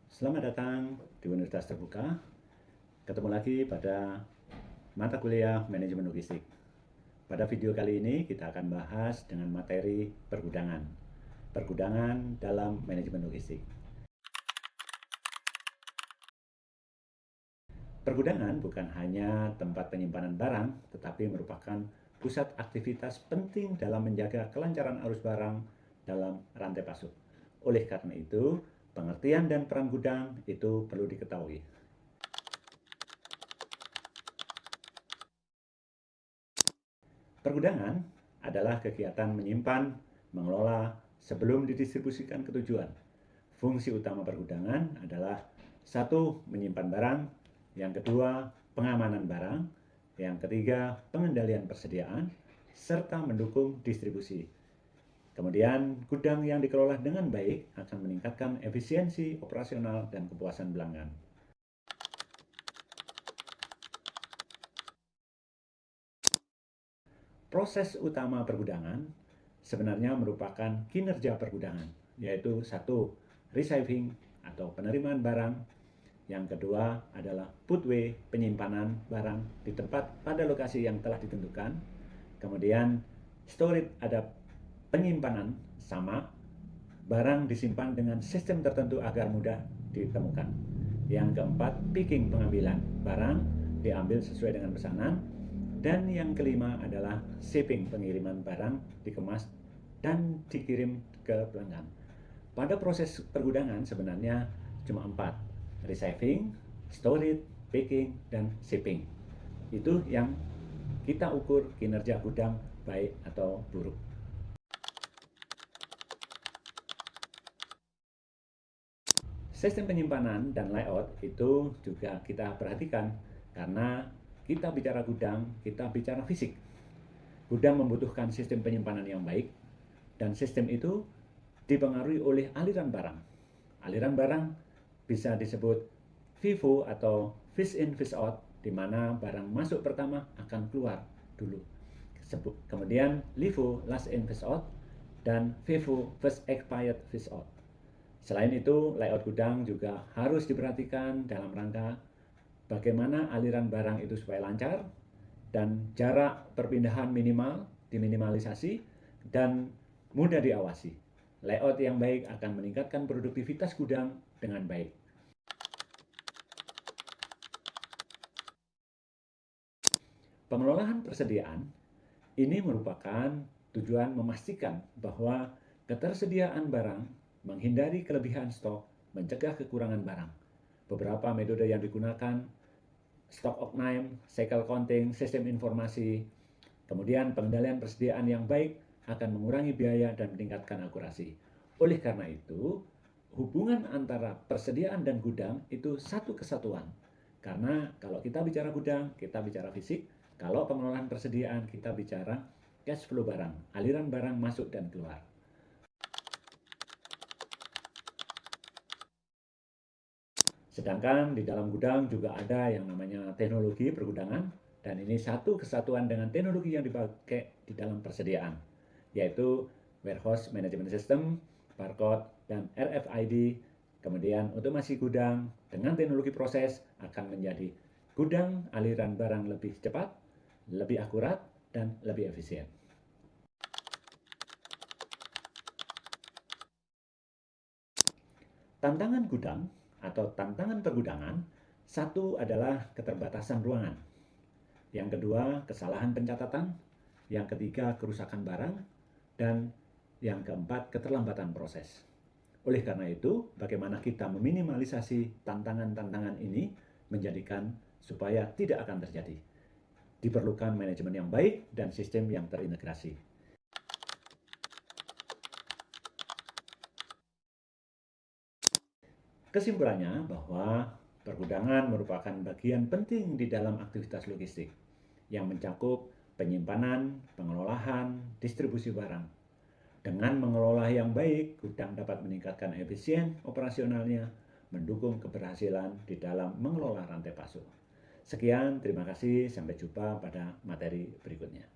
Selamat datang di Universitas Terbuka. Ketemu lagi pada mata kuliah Manajemen Logistik. Pada video kali ini kita akan bahas dengan materi pergudangan. Pergudangan dalam manajemen logistik. Pergudangan bukan hanya tempat penyimpanan barang, tetapi merupakan pusat aktivitas penting dalam menjaga kelancaran arus barang dalam rantai pasok. Oleh karena itu, pengertian dan peran gudang itu perlu diketahui. Pergudangan adalah kegiatan menyimpan, mengelola sebelum didistribusikan ke tujuan. Fungsi utama pergudangan adalah satu, menyimpan barang, yang kedua, pengamanan barang, yang ketiga, pengendalian persediaan, serta mendukung distribusi. Kemudian, gudang yang dikelola dengan baik akan meningkatkan efisiensi operasional dan kepuasan pelanggan. Proses utama pergudangan sebenarnya merupakan kinerja pergudangan, yaitu satu, receiving atau penerimaan barang, yang kedua adalah putway, penyimpanan barang di tempat pada lokasi yang telah ditentukan, kemudian storage, ada penyimpanan sama, barang disimpan dengan sistem tertentu agar mudah ditemukan. Yang keempat, picking, pengambilan barang diambil sesuai dengan pesanan. Dan yang kelima adalah shipping, pengiriman barang dikemas dan dikirim ke pelanggan. Pada proses pergudangan sebenarnya cuma 4, receiving, storage, picking, dan shipping. Itu yang kita ukur kinerja gudang baik atau buruk. Sistem penyimpanan dan layout itu juga kita perhatikan karena kita bicara gudang, kita bicara fisik. Gudang membutuhkan sistem penyimpanan yang baik dan sistem itu dipengaruhi oleh aliran barang. Aliran barang bisa disebut FIFO atau fish in, fish out, di mana barang masuk pertama akan keluar dulu. Kemudian LIFO, last in, first out, dan FIFO, first expired, first out. Selain itu, layout gudang juga harus diperhatikan dalam rangka bagaimana aliran barang itu supaya lancar dan jarak perpindahan minimal diminimalisasi dan mudah diawasi. Layout yang baik akan meningkatkan produktivitas gudang dengan baik. Pengelolaan persediaan ini merupakan tujuan memastikan bahwa ketersediaan barang, menghindari kelebihan stok, mencegah kekurangan barang. Beberapa metode yang digunakan, stock optime, cycle counting, sistem informasi, kemudian pengendalian persediaan yang baik akan mengurangi biaya dan meningkatkan akurasi. Oleh karena itu, hubungan antara persediaan dan gudang itu satu kesatuan. Karena kalau kita bicara gudang, kita bicara fisik. Kalau pengelolaan persediaan, kita bicara cash flow barang, aliran barang masuk dan keluar. Sedangkan di dalam gudang juga ada yang namanya teknologi pergudangan, dan ini satu kesatuan dengan teknologi yang dipakai di dalam persediaan, yaitu Warehouse Management System, barcode, dan RFID. Kemudian otomasi gudang dengan teknologi proses akan menjadi gudang aliran barang lebih cepat, lebih akurat, dan lebih efisien. Tantangan gudang atau tantangan pergudangan, satu adalah keterbatasan ruangan. Yang kedua, kesalahan pencatatan. Yang ketiga, kerusakan barang. Dan yang keempat, keterlambatan proses. Oleh karena itu, bagaimana kita meminimalisasi tantangan-tantangan ini menjadikan supaya tidak akan terjadi. Diperlukan manajemen yang baik dan sistem yang terintegrasi. Kesimpulannya bahwa pergudangan merupakan bagian penting di dalam aktivitas logistik yang mencakup penyimpanan, pengelolaan, distribusi barang. Dengan mengelola yang baik, gudang dapat meningkatkan efisien operasionalnya, mendukung keberhasilan di dalam mengelola rantai pasok. Sekian, terima kasih. Sampai jumpa pada materi berikutnya.